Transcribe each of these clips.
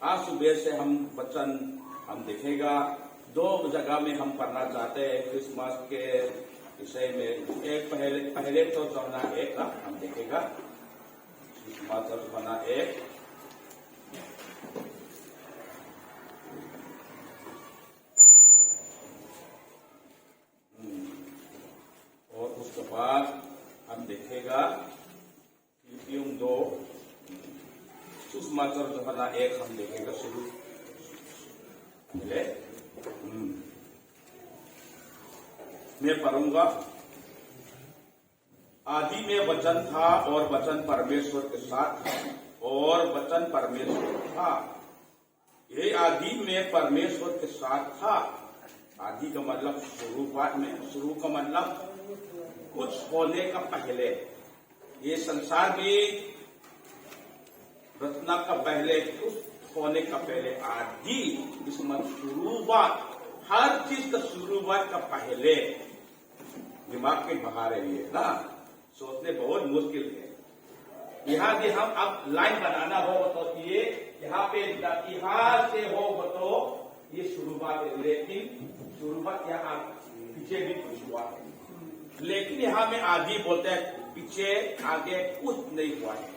आज सुबह से हम वचन हम देखेगा। दो जगह में हम पढ़ना चाहते हैं क्रिसमस के विषय में। एक पहले तो यूहन्ना 1 का हम देखेगा। क्रिसमस और यूहन्ना 1 और उसके बाद हम देखेगा फिलिपियों 2 सुसमाचार यूहन्ना 1 हम देखेगा शुरू पहले। मैं पढ़ूंगा। आदि में वचन था और वचन परमेश्वर के साथ था और वचन परमेश्वर था। ये आदि में परमेश्वर के साथ था। आदि का मतलब शुरुआत में, शुरू का मतलब कुछ होने का पहले। ये संसार में रचना का पहले, कुछ होने का पहले आदि, इसमें शुरुआत, हर चीज का शुरुआत का पहले। दिमाग में बाहर है ये ना, सोचने बहुत मुश्किल है। यहाँ भी हम अब लाइन बनाना हो तो ये यहाँ पे इतिहास से हो तो ये शुरुआत है, लेकिन शुरुआत यहाँ पीछे भी कुछ हुआ है, लेकिन यहाँ में आदि बोलते हैं, पीछे आगे कुछ नहीं हुआ है।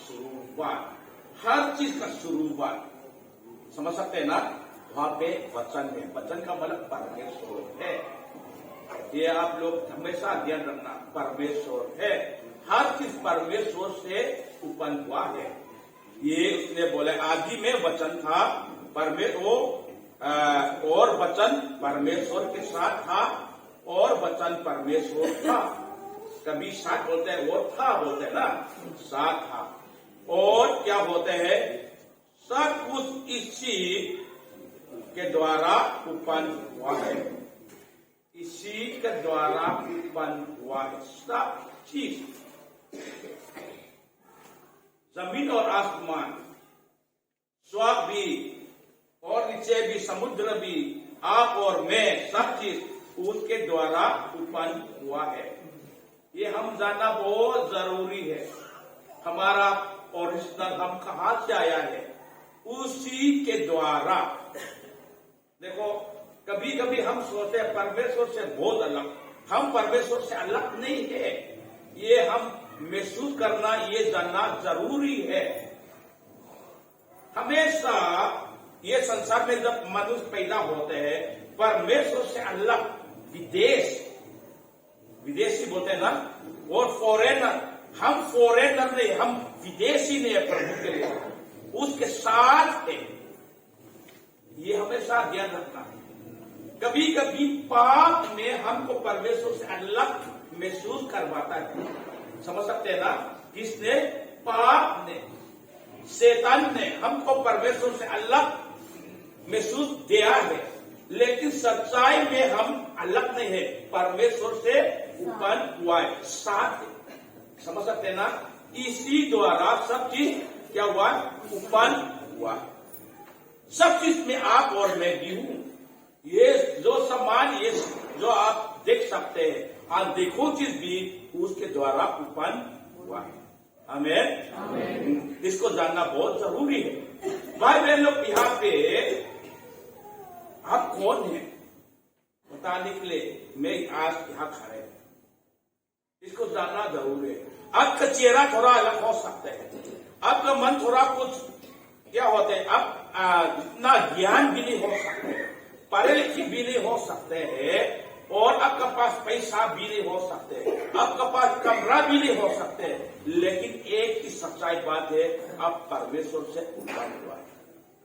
शुरुआत, हर चीज का शुरुआत, समझ सकते हैं ना। वहां पे वचन है, वचन का मतलब परमेश्वर है। ये आप लोग हमेशा ध्यान रखना, परमेश्वर है। हर चीज परमेश्वर से उत्पन्न हुआ है। ये उसने बोले आदि में वचन था, और वचन परमेश्वर के साथ था और वचन परमेश्वर था। कभी साथ बोलते हैं, वो था बोलते हैं ना, साथ था। और क्या बोलते हैं, सब कुछ इसी के द्वारा उत्पन्न हुआ है। इसी के द्वारा उत्पन्न हुआ है सब चीज, जमीन और आसमान, स्वर्ग भी और नीचे भी, समुद्र भी, आप और मैं, सब चीज उसके द्वारा उत्पन्न हुआ है। ये हम जानना बहुत जरूरी है। हमारा ओरिजिनल हम कहाँ से आया है, उसी के द्वारा। देखो कभी कभी हम सोचते हैं परमेश्वर से बहुत अलग, हम परमेश्वर से अलग नहीं है। ये हम महसूस करना, ये जानना जरूरी है। हमेशा ये संसार में जब मनुष्य पैदा होते हैं, परमेश्वर से अलग, विदेशी बोलते हैं ना, और फॉरेनर। हम फॉरेनर नहीं, हम विदेशी नहीं है प्रभु के लिए, उसके साथ है। ये हमेशा ध्यान रखना है। कभी कभी पाप में हमको परमेश्वर से अलग महसूस करवाता है, समझ सकते हैं ना। किसने? पाप ने, शैतान ने हमको परमेश्वर से अलग महसूस दिया है, लेकिन सच्चाई में हम अलग नहीं है, परमेश्वर से उत्पन्न हुआ है, साथ है। समझ सकते हैं ना। इसी द्वारा सब चीज क्या हुआ, उत्पन्न हुआ। सब चीज में आप और मैं भी हूं। ये जो सम्मान, ये जो आप देख सकते हैं, आप देखो चीज भी उसके द्वारा उत्पन्न हुआ है। आमीन। इसको जानना बहुत जरूरी है। भाई बहन लोग, यहाँ पे आप कौन है बताने के लिए मैं आज यहाँ खड़े हैं, इसको जानना जरूरी है। आपका चेहरा थोड़ा अलग हो सकता है, आपका मन थोड़ा कुछ क्या होते हैं, आप इतना ज्ञान भी नहीं हो सकते, पढ़े लिखे भी नहीं हो सकते हैं, और आपका पास पैसा भी नहीं हो सकते, आपका पास कमरा भी नहीं हो सकते, लेकिन एक ही सच्चाई बात है, आप परमेश्वर से उत्पन्न हुआ है।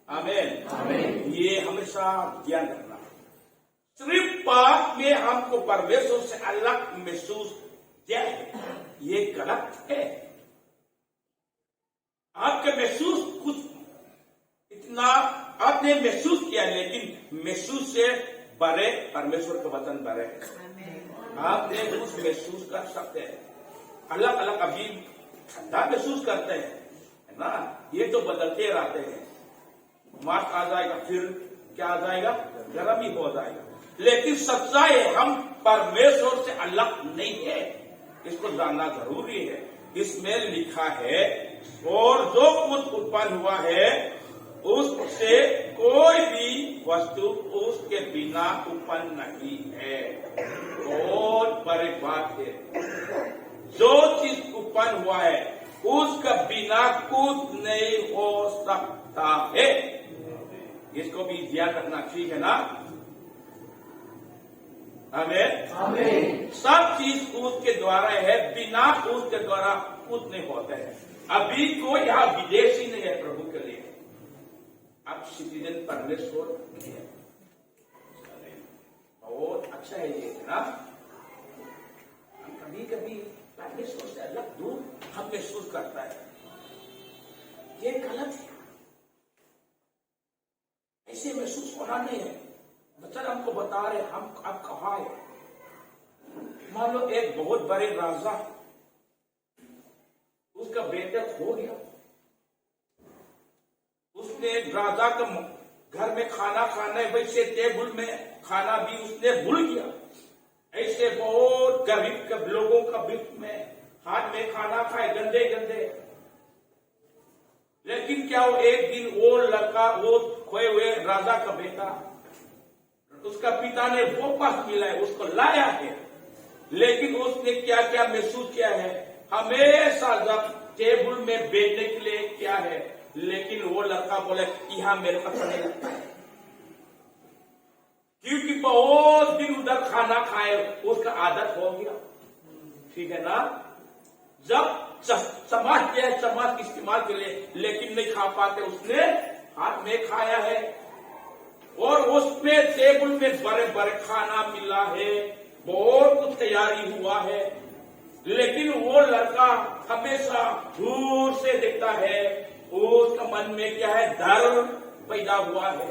आमीन। ये हमेशा ध्यान रखना। सिर्फ पाप में हमको परमेश्वर से अलग महसूस किया है, ये गलत है। आपके महसूस कुछ इतना आपने महसूस किया, लेकिन महसूस से बड़े परमेश्वर का वचन बड़े। आपने कुछ महसूस कर सकते हैं, अलग अलग। अभी ठंडा महसूस करते हैं, है ना, ये तो बदलते रहते हैं। मार्च आ जाएगा, फिर क्या आ जाएगा, गर्म ही हो जाएगा। लेकिन सच्चाई है, हम परमेश्वर से अलग नहीं है, इसको जानना जरूरी है। इसमें लिखा है, और जो कुछ उत्पन्न हुआ है उस वस्तु उसके बिना उत्पन्न नहीं है। बहुत बड़ी बात है। जो चीज उत्पन्न हुआ है उसका बिना कुछ नहीं हो सकता है। इसको भी ध्यान रखना, ठीक है ना? आमीन। आमीन। सब चीज उसके द्वारा है, बिना उसके द्वारा कुछ नहीं होता है। अभी कोई यहाँ विदेशी नहीं है प्रभु के लिए, अब सिटीजन परमेश्वर है। बहुत अच्छा है ये ना। हम कभी कभी परमेश्वर से अलग दूर हम महसूस करता है, ये गलत है। ऐसे महसूस होना नहीं है। बच्चा हमको बता रहे हम अब कहा है। मान लो एक बहुत बड़े राजा, उसका बेटा खो गया। उसने राजा का घर में खाना खाना है, वैसे टेबल में खाना भी उसने भूल गया। ऐसे बहुत गरीब लोगों का बीच में हाथ में खाना खाए, गंदे गंदे। लेकिन क्या वो एक दिन वो लड़का, वो खोए हुए राजा का बेटा, उसका पिता ने वो पास मिला है, उसको लाया है। लेकिन उसने क्या क्या महसूस किया है? हमेशा जब टेबल में बैठने के लिए क्या है, लेकिन वो लड़का बोले यहाँ मेरे को अच्छा नहीं लगता है, क्योंकि बहुत दिन उधर खाना खाए, उसका आदत हो गया। ठीक है ना? जब चम्मच इस्तेमाल के लिए लेकिन नहीं खा पाते, उसने हाथ में खाया है और उसमें टेबल में बड़े बड़े खाना मिला है, बहुत कुछ तैयारी हुआ है। लेकिन वो लड़का हमेशा दूर से देखता है, उसका मन में क्या है, डर पैदा हुआ है।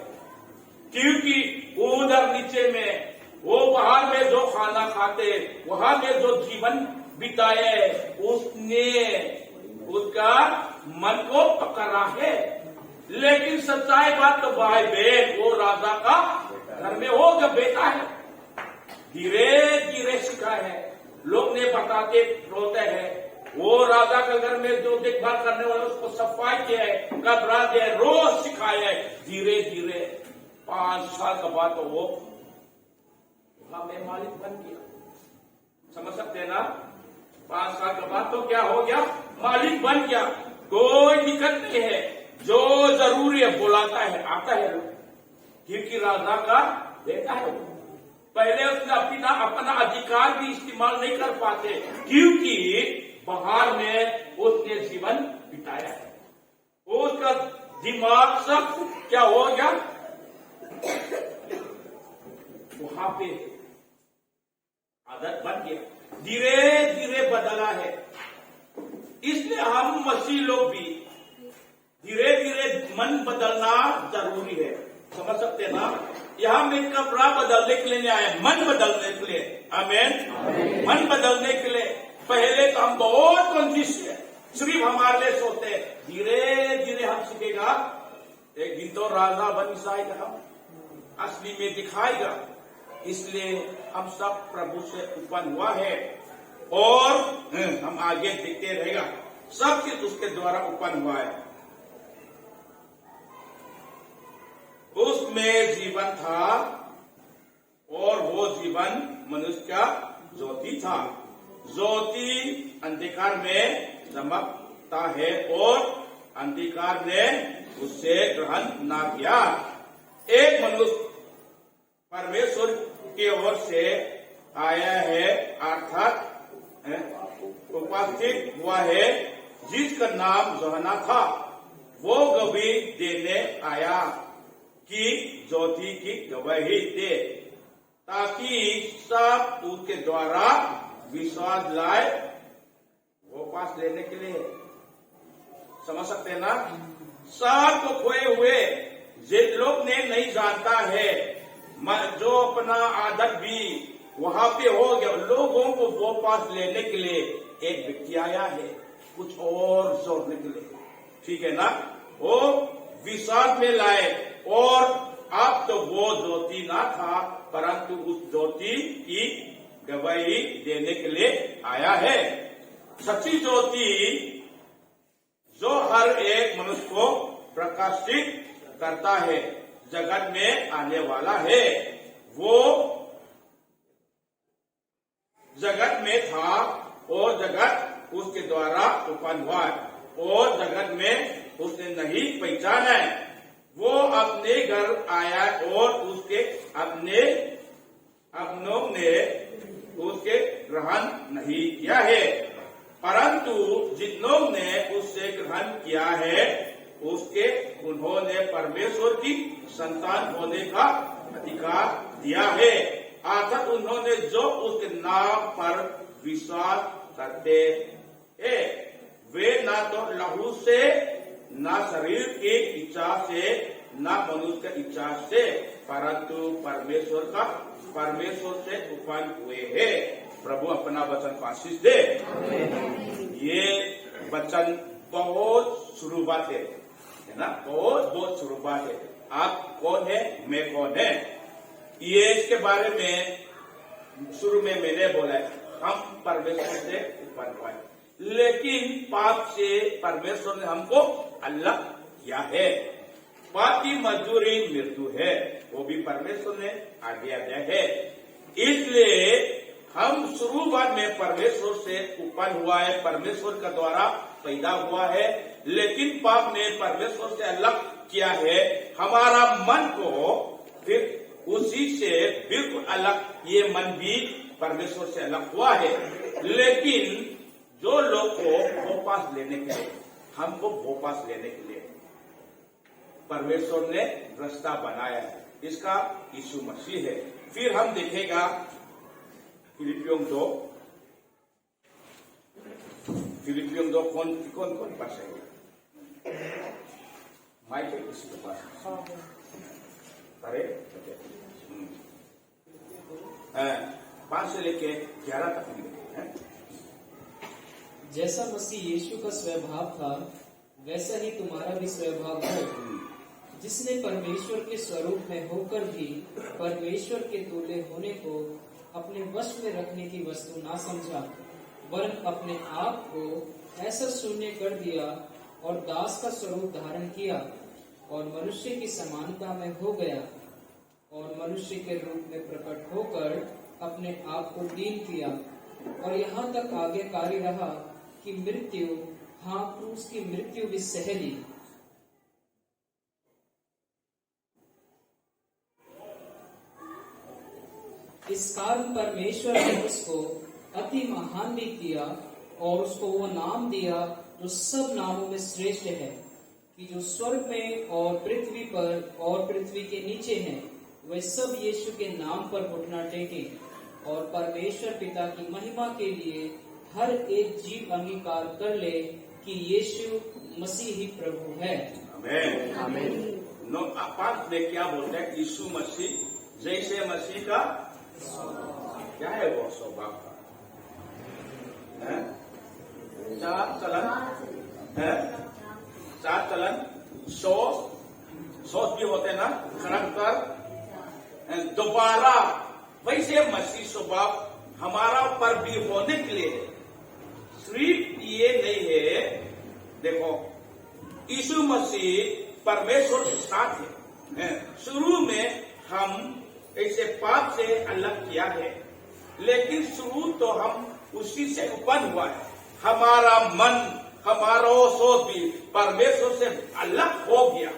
क्योंकि उधर नीचे में वो बाहर में जो खाना खाते, वहां में जो जीवन बिताए, उसने उसका मन को पकड़ा है। लेकिन सच्चाई बात तो भाई बहन, वो राजा का घर में वो जब बेटा है, धीरे धीरे सीखा है। लोग ने बताते रोते हैं, वो राजा के घर में जो देखभाल करने वाले उसको सफाई किया है, कपड़ा दिया, रोज सिखाया है। धीरे धीरे 5 साल के बाद तो वो हमें मालिक बन गया। समझ सकते हैं ना? 5 साल के बाद तो क्या हो गया, मालिक बन गया। कोई दिक्कत नहीं है, जो जरूरी है बुलाता है, आता है। क्योंकि राजा का बेटा है। पहले उसने अपना अधिकार भी इस्तेमाल नहीं कर पाते, क्योंकि बाहर में उसने जीवन बिताया है। उसका दिमाग सब क्या हो गया, वहां पे आदत बन गया, धीरे धीरे बदला है। इसलिए हम मसीह लोग भी धीरे धीरे मन बदलना जरूरी है। समझ सकते हैं ना? यहाँ में कपड़ा बदलने के लिए नहीं आया, मन बदलने के लिए। आमीन। मन बदलने के लिए पहले तो हम बहुत कंजूस है, सिर्फ हमारे लिए सोते हैं। धीरे धीरे हम सीखेगा, एक दिन तो राजा बन जाएगा, हम असली में दिखाएगा। इसलिए हम सब प्रभु से उत्पन्न हुआ है और हम आगे देखते रहेगा। सब चीज उसके द्वारा उत्पन्न हुआ है। उसमें जीवन था और वो जीवन मनुष्य का ज्योति था। ज्योति अंधकार में चमकता है और अंधकार ने उससे ग्रहण न किया। एक मनुष्य परमेश्वर की ओर से आया है, अर्थात उपस्थित हुआ है, जिसका नाम यूहन्ना था। वो गवाही देने आया कि ज्योति की गवाही दे, ताकि सब उसके द्वारा विश्वास लाए। वो पास लेने के लिए, समझ सकते हैं ना? सब को खोए हुए जिन लोग ने नहीं जानता है, जो अपना आदत भी वहां पे हो गया, लोगों को वो पास लेने के लिए एक व्यक्ति आया है, कुछ और जोड़ने के लिए। ठीक है ना? वो विश्वास में लाए और अब तो वो ज्योति ना था, परंतु उस ज्योति की गवाही देने के लिए आया है। सच्ची ज्योति जो हर एक मनुष्य को प्रकाशित करता है, जगत में आने वाला है। वो जगत में था और जगत उसके द्वारा उत्पन्न हुआ और जगत में उसने नहीं पहचाना है। वो अपने घर आया और उसके अपनों ने उसके ग्रहण नहीं किया है, परंतु जितनों ने उससे ग्रहण किया है उसके उन्होंने परमेश्वर की संतान होने का अधिकार दिया है, अर्थात उन्होंने जो उसके नाम पर विश्वास करते हैं। वे न तो लहू से, न शरीर की इच्छा से, न मनुष्य की इच्छा से, परंतु परमेश्वर से उत्पन्न हुए हैं। प्रभु अपना वचन को आशीष दे। ये वचन बहुत शुरुआत है ना, बहुत शुरुआत है। आप कौन है, मैं कौन है, ये इसके बारे में शुरू में मैंने बोला है। हम परमेश्वर से उत्पन्न हुए, लेकिन पाप से परमेश्वर ने हमको अलग किया है। पाप की मजदूरी मृत्यु है, वो भी परमेश्वर ने आज्ञा दिया है। इसलिए हम शुरुआत में परमेश्वर से उत्पन्न हुआ है, परमेश्वर का द्वारा पैदा हुआ है, लेकिन पाप ने परमेश्वर से अलग किया है हमारा मन को। फिर उसी से बिल्कुल अलग ये मन भी परमेश्वर से अलग हुआ है। लेकिन जो लोग को वापस लेने के लिए, हमको वापस लेने के लिए परमेश्वर ने रास्ता बनाया है, इसका यीशु मसीह है। फिर हम देखेगा फिलिपियों 2 कौन पास है, माइक है किसी के पास? अरे 5 से लेके 11 तक लिखे हैं। जैसा मसीह यीशु का स्वभाव था वैसा ही तुम्हारा भी स्वभाव हो, जिसने परमेश्वर के स्वरूप में होकर भी परमेश्वर के तुल्य होने को अपने वश में रखने की वस्तु ना समझा, वरन अपने आप को ऐसा शून्य कर दिया और दास का स्वरूप धारण किया और मनुष्य की समानता में हो गया और मनुष्य के रूप में प्रकट होकर अपने आप को दीन किया और यहाँ तक आज्ञाकारी रहा कि मृत्यु, हाँ क्रूस की मृत्यु भी सह ली। इस कारण परमेश्वर ने उसको अति महान भी किया और उसको वो नाम दिया जो सब नामों में श्रेष्ठ है, कि जो स्वर्ग में और पृथ्वी पर और पृथ्वी के नीचे हैं, वे सब यीशु के नाम पर घुटना टेके और परमेश्वर पिता की महिमा के लिए हर एक जीव अंगीकार कर ले कि यीशु मसीह ही प्रभु है। आमीन। आमीन। पाठ में क्या बोलते हैं? यीशु मसीह जैसे मसीह का क्या है वो स्वभाव का चार चलन सोच भी होते ना, करैक्टर दोबारा वैसे मसीह स्वभाव हमारा पर भी होने के लिए सिर्फ ये नहीं है। देखो यीशु मसीह परमेश्वर के साथ है। शुरू में हम ऐसे पाप से अलग किया है, लेकिन शुरू तो हम उसी से उत्पन्न हुआ है। हमारा मन, हमारा सोच भी परमेश्वर से अलग हो गया।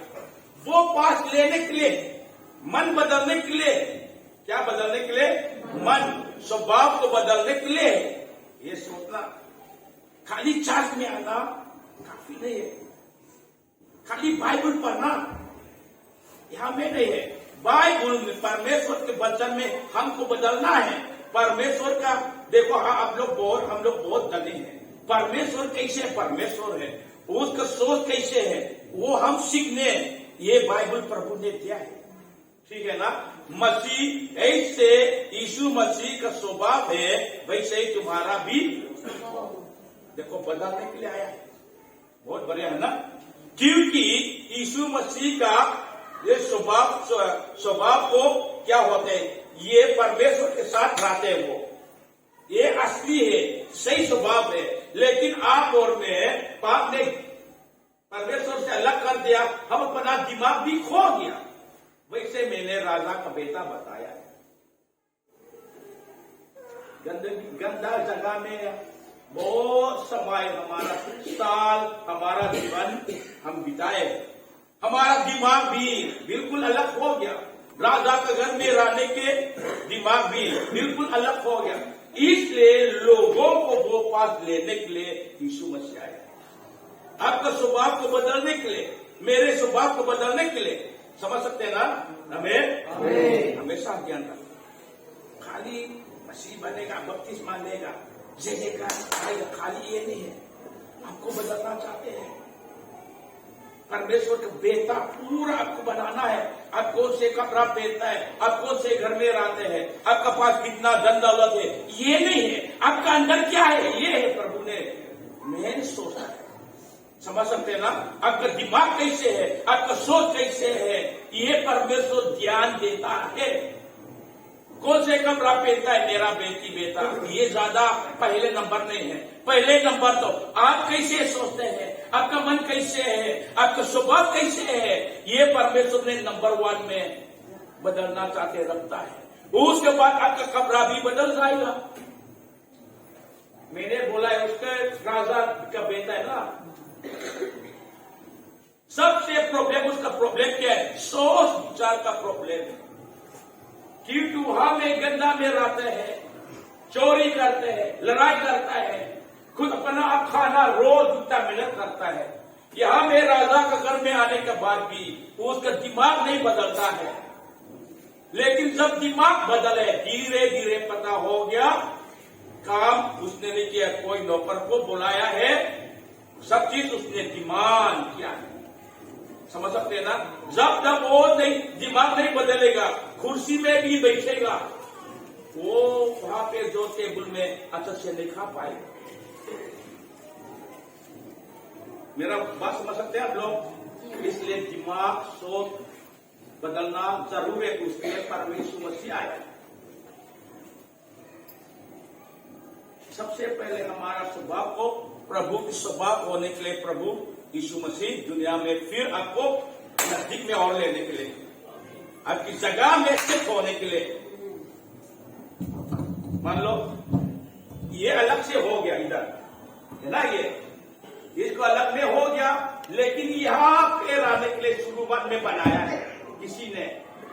वो पास लेने के लिए, मन बदलने के लिए, क्या बदलने के लिए? मन, स्वभाव को बदलने के लिए। ये सोचना खाली चर्च में आना काफी नहीं है, खाली बाइबल पढ़ना यहां में नहीं है। बाइबल में परमेश्वर के वचन में हमको बदलना है। परमेश्वर का देखो, हाँ हम लोग बहुत धनी हैं। परमेश्वर कैसे परमेश्वर है, उसका सोच कैसे है, वो हम सीखने, ये बाइबल प्रभु ने दिया है। ठीक है ना? मसीह ऐसे यीशु मसीह का स्वभाव है, वैसे ही तुम्हारा भी देखो बदलने के लिए आया है। बहुत बढ़िया है ना? क्योंकि यीशु मसीह का ये स्वभाव को क्या होते हैं, ये परमेश्वर के साथ रहते हैं, वो ये असली है, सही स्वभाव है। लेकिन आप और मैं पाप ने परमेश्वर से अलग कर दिया, हम अपना दिमाग भी खो गया। वैसे मैंने राजा का बेटा बताया है। गंदा जगह में बहुत समय, हमारा साल, हमारा जीवन हम बिताए। हमारा दिमाग भी बिल्कुल अलग हो गया। राजा के घर में रहने के दिमाग भी बिल्कुल अलग हो गया। इसलिए लोगों को वो पास लेने के लिए यीशु मसीह आया। आपका स्वभाव को बदलने के लिए, मेरे स्वभाव को बदलने के लिए, समझ सकते हैं ना? हमें हमेशा ज्ञान रखना। खाली मसीह बनेगा, बपतिस्मा लेगा, जगेगा, खाली ये नहीं है। आपको बदलना चाहते हैं, परमेश्वर का बेटा पूरा आपको बनाना है। आप कौन से कपड़ा पहनता है, आप कौन से घर में रहते हैं, आपका पास कितना धन दौलत है, ये नहीं है। आपका अंदर क्या है, ये है प्रभु ने मैंने सोचा है। समझ सकते हैं ना? आपका दिमाग कैसे है, आपका सोच कैसे है, ये परमेश्वर ध्यान देता है। कौन से कपड़ा पहनता है मेरा बेटी बेटा, ये ज्यादा पहले नंबर नहीं है। पहले नंबर तो आप कैसे सोचते हैं, आपका मन कैसे है, आपका स्वभाव कैसे है, ये परमेश्वर ने नंबर 1 में बदलना चाहते रखता है। उसके बाद आपका कपड़ा भी बदल जाएगा। मैंने बोला है उसका राजा का बेटा है ना, सबसे प्रॉब्लम, उसका प्रॉब्लम क्या है? सोच विचार का प्रॉब्लम है। कि वहां में गंदा में रहते हैं, चोरी करते हैं, लड़ाई करता है, खुद अपना खाना रोज जितना मेहनत करता है। यहां में राजा के घर में आने के बाद भी उसका दिमाग नहीं बदलता है। लेकिन जब दिमाग बदले, धीरे धीरे पता हो गया, काम उसने नहीं किया, कोई नौकर को बुलाया है, सब चीज उसने डिमांड किया है। समझ सकते हैं ना? जब तक वो नहीं, दिमाग नहीं बदलेगा, कुर्सी में भी बैठेगा, वो वहां पे जो टेबल में अच्छा से नहीं खा पाएगा। मेरा बात समझ सकते हैं आप लोग? इसलिए दिमाग, सोच बदलना जरूर है। उसके लिए परमेश्वर मसीह आया। सबसे पहले हमारा स्वभाव को प्रभु की स्वभाव होने के लिए प्रभु यीशु मसीह दुनिया में फिर आपको नजदीक में और लेने के लिए, आपकी जगह में स्थित होने के लिए। मान लो ये अलग से हो गया, इधर है ना, ये इसको अलग में हो गया, लेकिन यहां पे रहने के लिए शुरुआत में बनाया है किसी ने,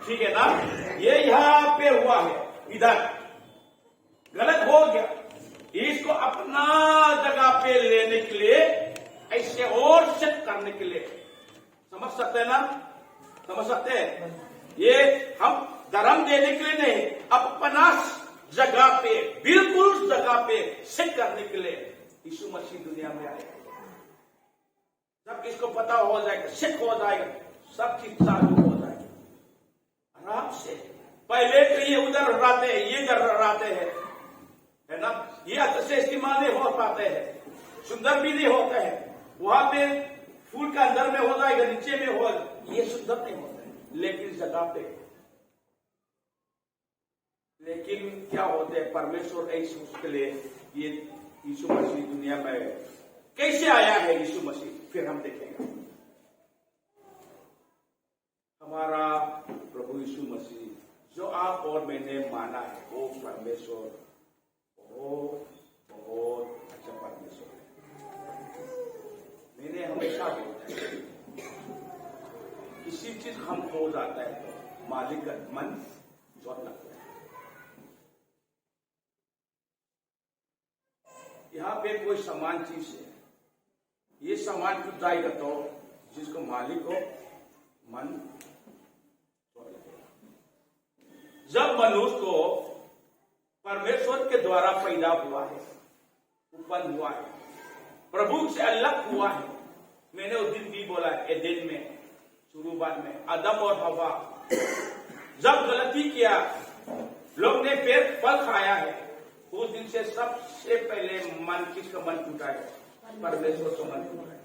ठीक है ना? ये यहां पे हुआ है, इधर गलत हो गया। इसको अपना जगह पे लेने के लिए, ऐसे और सेट करने के लिए, समझ सकते हैं ना? समझ सकते हैं? ये हम धर्म देने के लिए नहीं, अपना जगह पे, बिल्कुल जगह पे सेट करने के लिए यीशु मसीह दुनिया में आए। जब इसको पता हो जाएगा, सेट हो जाएगा, सब चीज चालू हो जाएगी आराम से। पहले तो ये उधर रहते हैं, ये इधर रहते हैं, है ना? ये अच्छे से इस्तेमाल नहीं हो पाते हैं, सुंदर भी नहीं होता है। वहां पे फूल का अंदर में हो जाएगा, नीचे में हो, ये सुंदर नहीं होता है। लेकिन जगह पे, लेकिन क्या होता है, परमेश्वर ऐसे उसके लिए ये यीशु मसीह दुनिया में कैसे आया है यीशु मसीह, फिर हम देखेंगे। हमारा प्रभु यीशु मसीह जो आप और मैंने माना है, वो परमेश्वर बहुत बहुत अच्छा परमेश्वर है। मैंने हमेशा बोला है, किसी चीज हम खो जाता है तो मालिक का मन जोर लगता है। यहाँ पे कोई समान चीज है, ये सामान टूट जाएगा तो जिसको मालिक हो मन जोर लगेगा। जब मनुष्य को परमेश्वर के द्वारा पैदा हुआ है, उत्पन्न हुआ है, प्रभु से अलग हुआ है। मैंने उस दिन भी बोला, एदेन में, शुरुआत में आदम और हवा जब गलती किया, लोग ने फल खाया है, उस दिन से सबसे पहले मन, किसका मन टूटा है? परमेश्वर का मन टूटा है।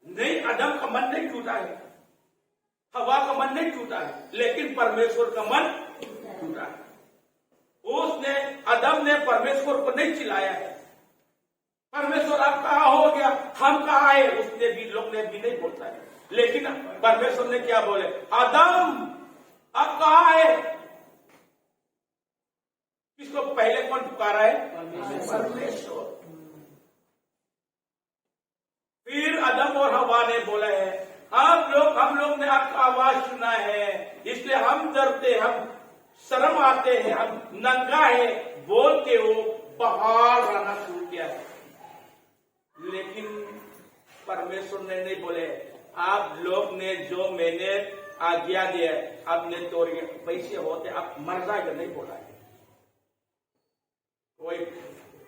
नहीं, आदम का मन नहीं टूटा है, हवा का मन नहीं टूटा है, लेकिन परमेश्वर का मन टूटा है। उसने, आदम ने परमेश्वर को नहीं चिल्लाया है, परमेश्वर आप कहाँ हो गया, हम कहाँ आए, उसने भी, लोग ने भी नहीं बोलता है। लेकिन परमेश्वर ने क्या बोले, आदम अब कहाँ है? किसको पहले कौन पुकारा है? परमेश्वर। फिर आदम और हवा ने बोला है, हम लोग ने आपका आवाज सुना है, इसलिए हम डरते, हम शर्म आते हैं, हम नंगा है बोल के वो बाहर रहना शुरू किया है। लेकिन परमेश्वर ने नहीं बोले, आप लोग ने जो मैंने आज्ञा दिया आपने तोड़ के पैसे होते आप मर जाएगा, नहीं बोला है। कोई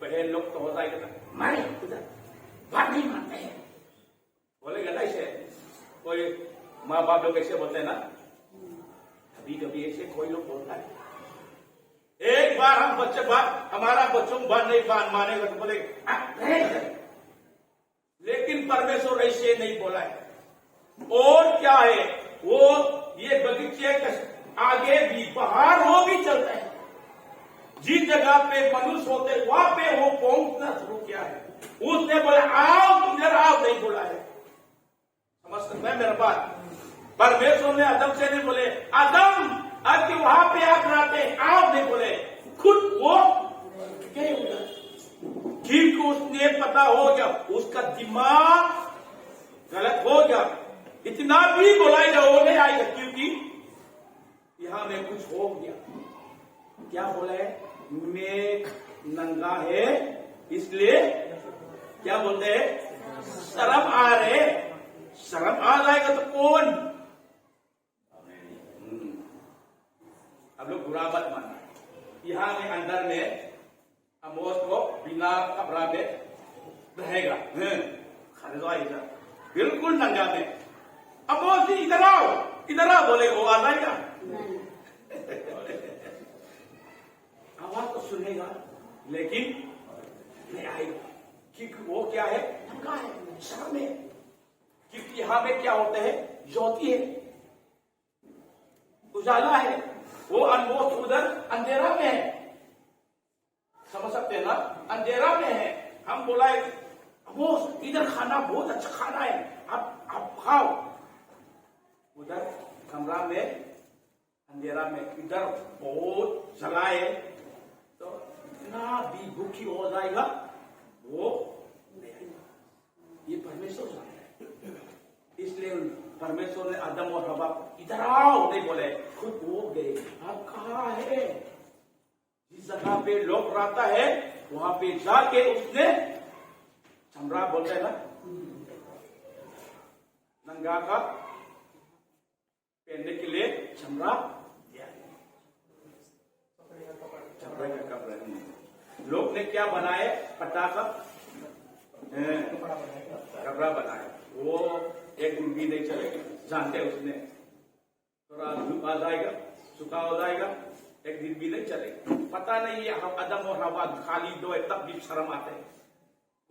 बहन लोग तो होता है कि मारे उधर बात नहीं मानते हैं, बोलेगा ना ऐसे। कोई माँ बाप लोग ऐसे बोलते हैं ना, कभी कभी ऐसे कोई लोग बोलता है। एक बार हम बच्चे बात हमारा बच्चों बात नहीं मानेगा तो बोलेगा, लेकिन परमेश्वर ऐसे नहीं बोला है। और क्या है, वो ये बगीचे के आगे भी बाहर वो भी चलता है, जिस जगह पे मनुष्य होते वहां पे वो पहुंचना शुरू किया है। उसने बोला आओ, तुम इधर आओ, नहीं बोला है। समझ सकते हैं मेरा बात? परमेश्वर ने आदम से नहीं बोले आदम अब वहां पे आप रहते आओ, नहीं बोले, खुद वो गए उधर। ठीक उसने पता हो गया, उसका दिमाग गलत हो गया, इतना भी बोलाएगा वो नहीं आएगा, क्योंकि यहां में कुछ हो गया। क्या बोला है, मैं नंगा है, इसलिए क्या बोलते हैं, शर्म आ रहे। शर्म आ जाएगा तो कौन, अब लोग बुरा मत मानना। यहां में अंदर में अमोस को बिना कपड़ा में रहेगा, खरीदवाएगा बिल्कुल नंगा में। अमोस जी इधर आओ बोले, वो आ जाएगा आवाज तो सुनेगा लेकिन नहीं आएगा, क्योंकि वो क्या है, नंगा है, शर्म है। क्योंकि यहां में क्या होता है, ज्योति है, उजाला है, वो अनमोल उधर अंधेरा में है। समझ सकते हैं ना, अंधेरा में है। हम बोला वो इधर खाना बहुत अच्छा खाना है, आप खाओ। उधर कमरा में अंधेरा में, इधर बहुत जलाए तो इतना भी भूखी हो जाएगा वो नहीं आएगा। ये परमेश्वर जानता है, इसलिए परमेश्वर ने आदम और हवा को इधर आओ नहीं बोले, खुद वो गए। आप कहाँ है, जिस जगह पे लोग रहता है वहां पे जाके उसने चमड़ा बोलते हैं ना, नंगा का पहनने के लिए चमड़ा दिया, चमड़े का कपड़ा। लोग ने क्या बनाए, पटाखा कपड़ा बनाया, वो एक दिन भी नहीं चलेगा, जानते उसने थोड़ा धूप आ जाएगा, सूखा हो जाएगा, एक दिन भी नहीं चलेगा। पता नहीं है आदम और हवा खाली दो है तब भी शर्म आते हैं।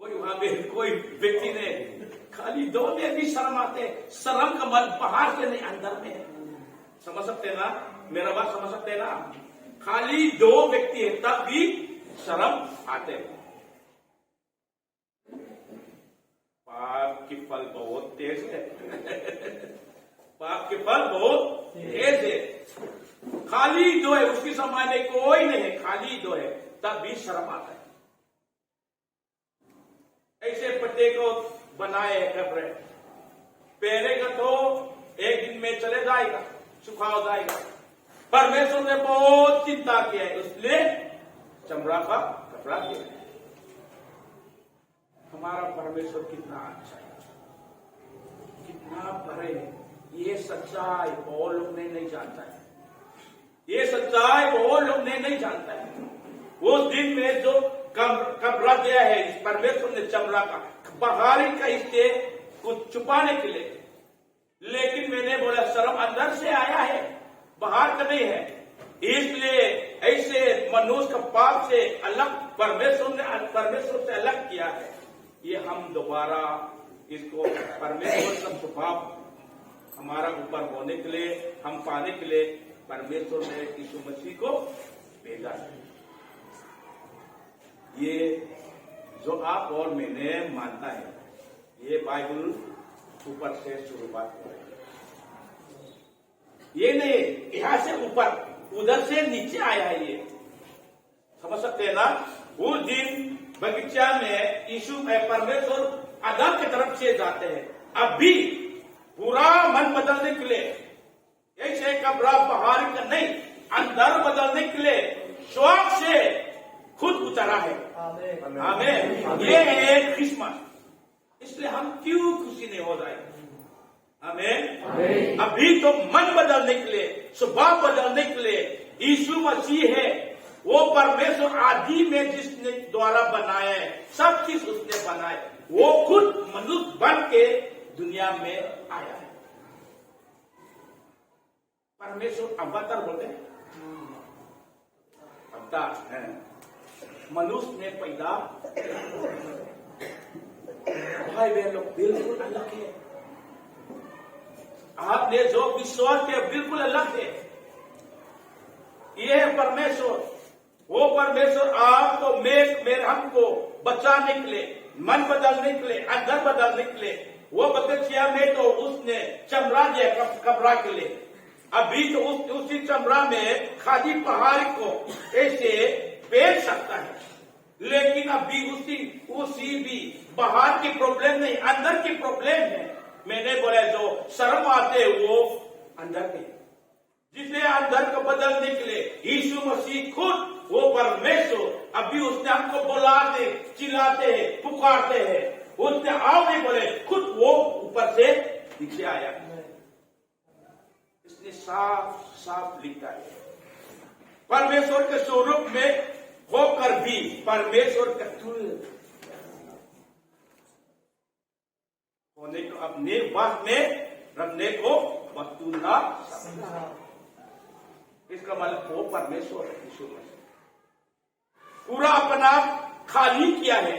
कोई वहां पे कोई व्यक्ति ने खाली दो में भी शर्म आते हैं। शर्म का मन बाहर से नहीं अंदर में है। समझ सकते ना मेरा बात, समझ सकते ना? खाली दो व्यक्ति है तब भी शर्म आते हैं। पाप की फल बहुत तेज है पाप के फल बहुत तेज है। खाली दो है, उसकी समाज में कोई नहीं है, खाली दो है तब भी शर्म आता है। ऐसे पट्टे को बनाए कपड़े पहनेगा तो एक दिन में चले जाएगा, सूखा हो जाएगा। परमेश्वर ने बहुत चिंता किया है, इसलिए चमड़ा का कपड़ा दिया है। हमारा परमेश्वर कितना अच्छा है, कितना बड़े है। ये सच्चाई बहुत लोग नहीं जानता है, ये सच्चाई बहुत लोग नहीं जानता है। उस दिन में जो कपड़ा दिया है परमेश्वर ने चमड़ा का, बाहरी का हिस्से कुछ छुपाने के लिए, लेकिन मैंने बोला शर्म अंदर से आया है, बाहर का नहीं है। इसलिए ऐसे मनुष्य का पाप से अलग परमेश्वर से अलग किया है। ये हम दोबारा इसको परमेश्वर का स्वभाव हमारा ऊपर होने के लिए, हम पाने के लिए परमेश्वर ने यीशु मसीह को भेजा है। ये जो आप और मैंने मानता है, ये बाइबल ऊपर से शुरुआत हो रही है। ये नहीं यहां से ऊपर, उधर से नीचे आया है। ये समझ सकते हैं ना। उस दिन बगीचा में यीशु परमेश्वर आदम की तरफ से जाते हैं। अब भी पूरा मन बदलने के लिए, ऐसे कपड़ा बाहर का नहीं, अंदर बदलने के लिए स्वर्ग से खुद उतरा है। आमीन। ये है क्रिसमस। इसलिए हम क्यों खुशी नहीं हो रहे? आमीन। अभी तो मन बदलने के लिए, स्वभाव बदलने के लिए यीशु मसीह है। वो परमेश्वर आदि में जिसने द्वारा बनाया है, सब चीज उसने बनाया, वो खुद मनुष्य बन के दुनिया में आया है। परमेश्वर अवतार बोलते हैं, अवतार है। मनुष्य में पैदा, भाई बहन लोग बिल्कुल अलग है। आपने जो विश्वास किया बिल्कुल अलग है। ये है परमेश्वर। वो परमेश्वर आपको मेरे हमको बचाने के लिए, मन बदलने के लिए, अंदर बदलने के लिए, वो बगीचा में तो उसने चमड़ा दिया कपड़ा के लिए। अभी तो उसी चमड़ा में खाली पहाड़ को ऐसे बेच सकता है, लेकिन अभी उसी भी बाहर की प्रॉब्लम नहीं, अंदर की प्रॉब्लम है। मैंने बोला जो शर्म आते वो अंदर के, जिसे अंदर को बदलने के लिए यीशु मसीह खुद, वो परमेश्वर अभी उसने हमको बुलाते, चिल्लाते हैं, पुकारते हैं। उसने आओ नहीं बोले, खुद वो ऊपर से नीचे आया। इसने साफ साफ लिखा है, परमेश्वर के स्वरूप में होकर भी परमेश्वर का तुल्य होने को अपने वश में रखने को बतूना समझा। इसका मतलब वो परमेश्वर है, यीशु मसीह पूरा अपना खाली किया है।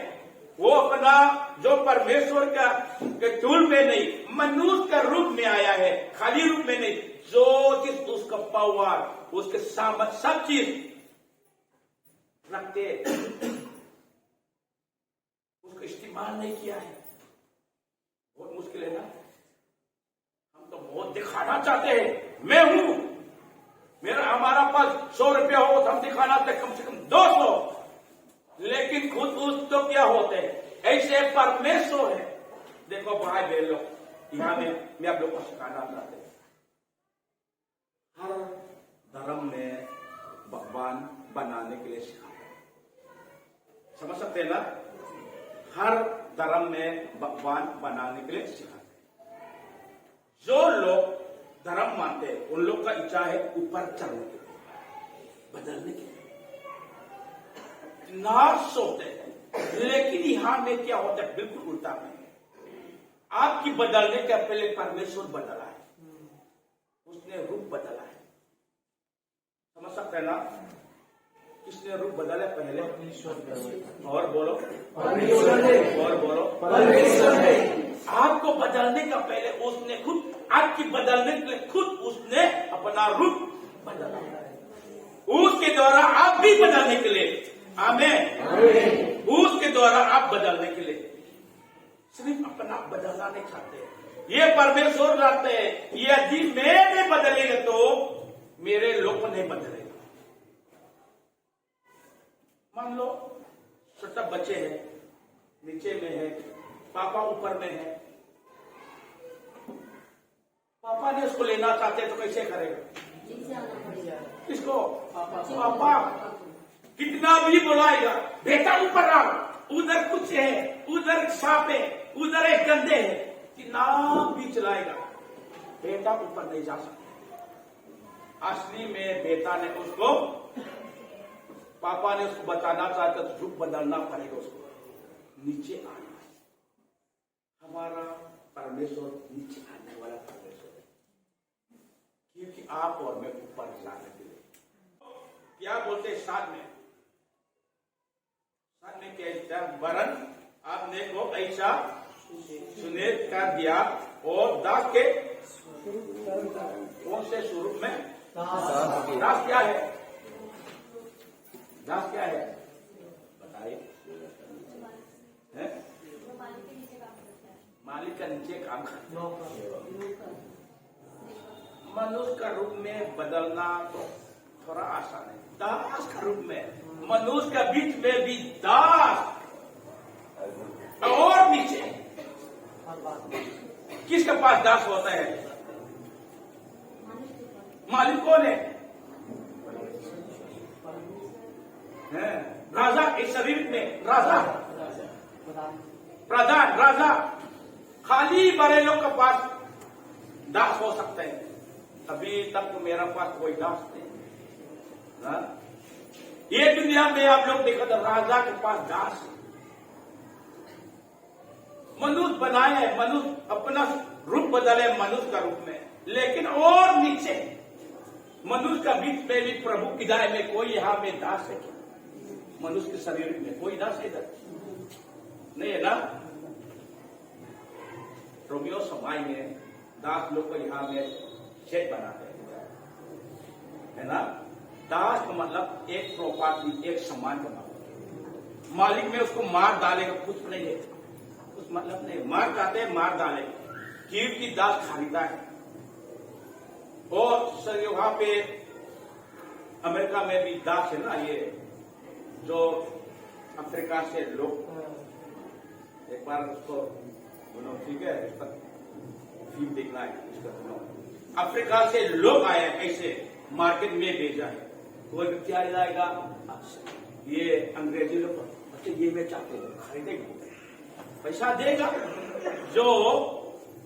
वो अपना जो परमेश्वर का तुल्य में नहीं, मनुष्य का रूप में आया है, खाली रूप में नहीं। जो चीज उसका पावर, उसके सामर्थ, सब चीज रखते, उसको इस्तेमाल नहीं किया है। बहुत मुश्किल है ना। हम तो बहुत दिखाना चाहते हैं, मैं हूं, हमारा पास 100 रुपया हो तो हम दिखाना चाहते कम से कम 200, लेकिन खुद उस तो क्या होते हैं, ऐसे परमेश्वर है। देखो भाई बहन लोग, यहां में मैं आप लोग को सिखाना चाहते हैं, हर धर्म में भगवान बनाने के लिए सिखाते हैं। समझ सकते हैं ना। हर धर्म में भगवान बनाने के लिए सिखाते हैं। जो लोग धर्म मानते हैं उन लोग का इच्छा है ऊपर चढ़ने के लिए, बदलने के लिए नाश होते हैं। लेकिन यहां में क्या होता है, बिल्कुल उल्टा में। आपकी बदलने के पहले परमेश्वर बदला है, उसने रूप बदला है। समझ सकते हैं ना। किसने रूप बदला है पहले? और बोलो परमेश्वर ने। और बोलो परमेश्वर ने। आपको बदलने का पहले उसने खुद, आपकी बदलने के लिए खुद उसने अपना रूप बदला। उसके द्वारा आप भी बदलने के लिए, आमीन, उसके द्वारा आप बदलने के लिए, सिर्फ अपना बदलना नहीं चाहते। ये परमेश्वर चाहते हैं, यदि मैं नहीं बदलेगा तो मेरे लोग नहीं बदलेगा। मान लो छोटा बच्चे हैं, नीचे में है, पापा ऊपर में है। पापा ने उसको लेना चाहते तो कैसे करेगा? किसको? पापा कितना भी बुलाएगा, बेटा ऊपर आओ, उधर कुछ है, उधर सांप है, उधर एक गंदे है, कितना भी चलाएगा, बेटा ऊपर नहीं जा सकता। असली में बेटा ने उसको, पापा ने उसको बचाना चाहता तो रूप बदलना पड़ेगा, उसको नीचे आना है। हमारा परमेश्वर नीचे आने वाला परमेश्वर है, क्योंकि आप और मैं ऊपर जाने के लिए क्या बोलते हैं साथ में कहता वरन आपने को ऐसा सुने कर दिया। और दास के कौन से स्वरूप में? दास क्या है? दास क्या है बताइए? मालिक का नीचे काम करते हैं। मनुष्य का रूप में बदलना तो थोड़ा आसान है। दास का रूप में, मनुष्य का बीच में भी दास और नीचे। किसके पास दास होता है? मालिक कौन है? राजा। इस शरीर में राजा, प्रधान, राजा। खाली बड़े लोग के पास दास हो सकते हैं। अभी तक तो मेरा पास कोई दास नहीं। हाँ? ये दुनिया में आप लोग देखो तो राजा के पास दास है। मनुष्य बनाए है, मनुष्य अपना रूप बदले मनुष्य का रूप में, लेकिन और नीचे मनुष्य का बीच में भी प्रभु की दाय में कोई यहां में दास है क्या? मनुष्य के शरीर में कोई दास है इधर नहीं है ना? रोमियो समाज में दास लोग को यहां में छेद बनाते हैं, है ना? दास का मतलब एक प्रॉपर्टी, एक सम्मान का मतलब। मालिक में उसको मार डालेगा कुछ नहीं है, कुछ मतलब नहीं। मार डालते मार डाले, कीट की दास खरीदा है। और सर वहां पे अमेरिका में भी दास है ना, ये जो अफ्रीका से लोग, एक बार उसको बोलो, ठीक है, इस पर फिल्म देखना है इसका। बोलो अफ्रीका से लोग आए, कैसे मार्केट में भेजा है। कोई व्यक्ति आ जाएगा, ये अंग्रेजी लोग, अच्छा ये मैं चाहते हो, खरीदेंगे, पैसा देगा। जो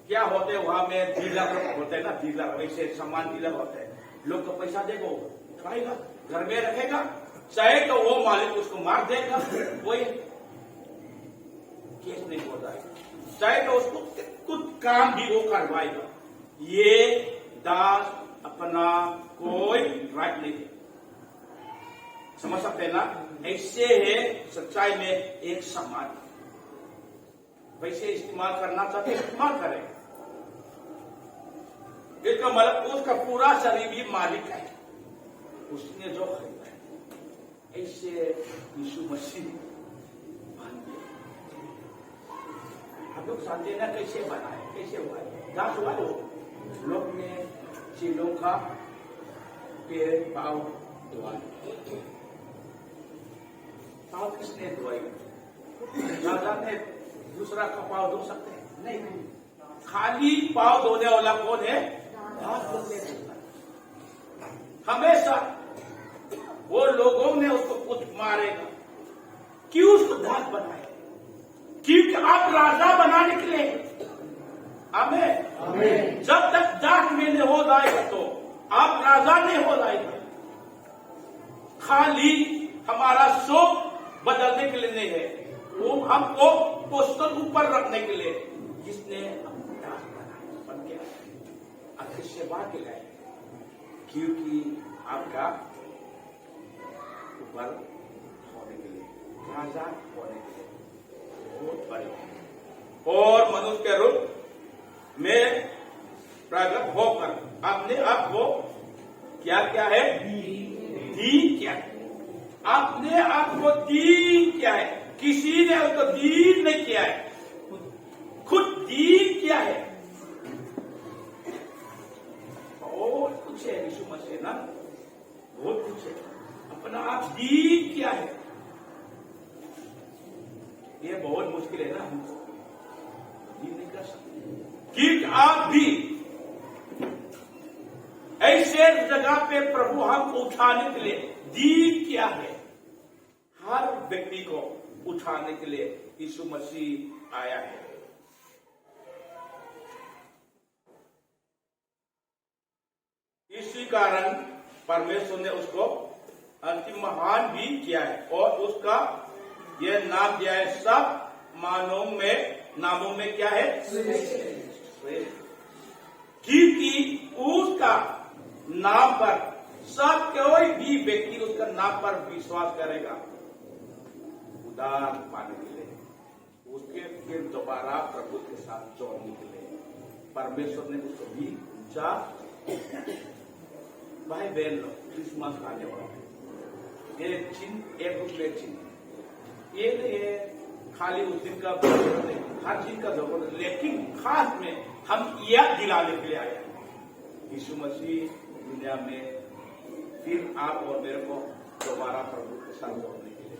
क्या होते हैं वहां में डीलर होते हैं ना, डीलर, वैसे सामान डीलर होते हैं। लोग को पैसा देगा, उठाएगा, घर में रखेगा, चाहे तो वो मालिक उसको मार देगा, कोई केस नहीं हो जाएगा, चाहे तो उसको कुछ काम भी वो करवाएगा। ये दास अपना कोई राइट नहीं है। समझ सकते हैं ना? ऐसे है सच्चाई में एक सम्मान, वैसे इस्तेमाल करना चाहते इस्तेमाल करें। इसका मतलब उसका पूरा शरीर भी मालिक है, उसने जो खरीदा है। ऐसे यीशु मसीह बन गए। हम लोग जानते हैं ना कैसे बना है, कैसे हुआ है। दास हुआ लोग ने चीलों का पैर पाव धोआ। पाव किसने धोए? राजा ने दूसरा का पाव धो सकते हैं? नहीं। खाली पाव धोने वाला कौन है? हमेशा वो लोगों ने उसको कुछ मारेगा। क्यों उसको दास बनाए? क्योंकि आप राजा बनाने के लिए। हमें जब तक दास में नहीं हो जाएगा तो आप राजा नहीं हो जाएगा। खाली हमारा शोक बदलने के लिए नहीं है, वो हमको पोस्टर ऊपर रखने के लिए, जिसने दास बनाया बन गया आपकी सेवा के लिए, क्योंकि आपका ऊपर होने के लिए, राजा होने के लिए बहुत बड़े। और मनुष्य के रूप में प्रकट होकर अपने आप को क्या क्या है? दीन क्या है? अपने आप को दीन क्या है? किसी ने उसको दीन नहीं किया है, खुद दीन क्या है? बहुत कुछ है यीशु मसीह ना, बहुत कुछ है। अपना आप दीन क्या है? ये बहुत मुश्किल है ना, हमको दीन नहीं कर सकते। कि आप भी ऐसे जगह पे प्रभु हमको उठाने के लिए दीन क्या है? हर व्यक्ति को उठाने के लिए यीशु मसीह आया है। इसी कारण परमेश्वर ने उसको अंतिम महान भी किया है और उसका यह नाम दिया है, सब नामों में क्या है? क्योंकि उसका नाम पर सब कोई भी व्यक्ति उसका नाम पर विश्वास करेगा उद्धार पाने के लिए, उसके फिर दोबारा प्रभु के साथ जोड़ने के लिए परमेश्वर ने उसको भी पूछा। भाई बहन लोग, क्रिसमस आने वाला है, एक चिन्ह, एक रूप में चिन्ह, ये नहीं है खाली उस दिन का जरूरत नहीं, हर चीज का जरूरत, लेकिन खास में हम यह दिलाने के लिए आए यीशु मसीह दुनिया में फिर आप और मेरे को दोबारा प्रभु के साथ जोड़ने के लिए,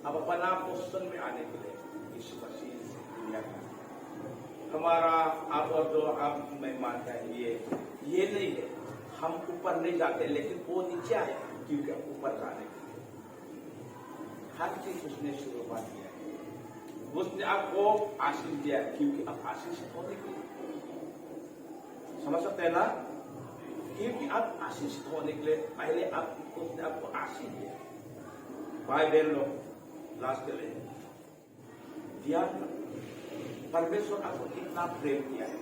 अब अपना पोषण में आने के लिए यीशु मसीह दुनिया का हमारा आप और जो आप मैं मानता है ये नहीं है, हम ऊपर नहीं जाते, लेकिन वो नीचे आए क्योंकि ऊपर जाने के लिए हर चीज उसने शुरुआत किया है, उसने आपको आशीष दिया है क्योंकि आप आशीषित होने के लिए, समझ सकते हैं ना, क्योंकि आप आशीषित होने के लिए पहले आप उसने आपको आशीष दिया। भाई बहन लोग लास्ट के लिए ध्यान, परमेश्वर आपको कितना प्रेम किया है,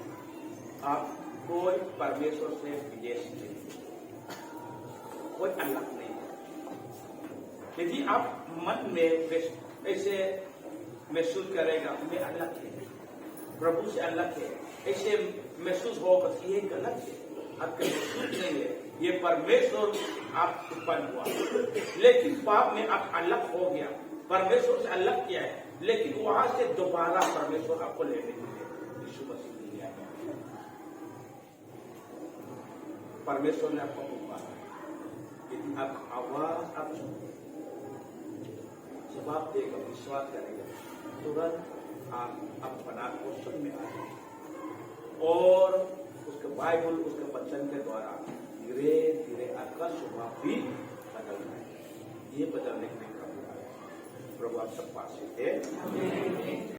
आप कोई परमेश्वर से विदेश नहीं, कोई अलग नहीं है। यदि आप मन में ऐसे महसूस करेगा मैं अलग है, प्रभु से अलग है, ऐसे महसूस होगा ये गलत है, आपके महसूस नहीं है, ये परमेश्वर आप उत्पन्न हुआ, लेकिन पाप में आप अलग हो गया, परमेश्वर से अलग किया है, लेकिन वहां से दोबारा परमेश्वर आपको लेने के लिए यीशु मसीह दिया है। परमेश्वर ने आपको पुकारा, यदि आप आवाज आप जवाब देगा, विश्वास करेगा, तुरंत आप अपना क्वेश्चन में आ जाए और उसके बाइबल उसके वचन के द्वारा धीरे धीरे आपका स्वभाव भी बदलना है। ये बदलने के लिए प्रभु आप सब पास है।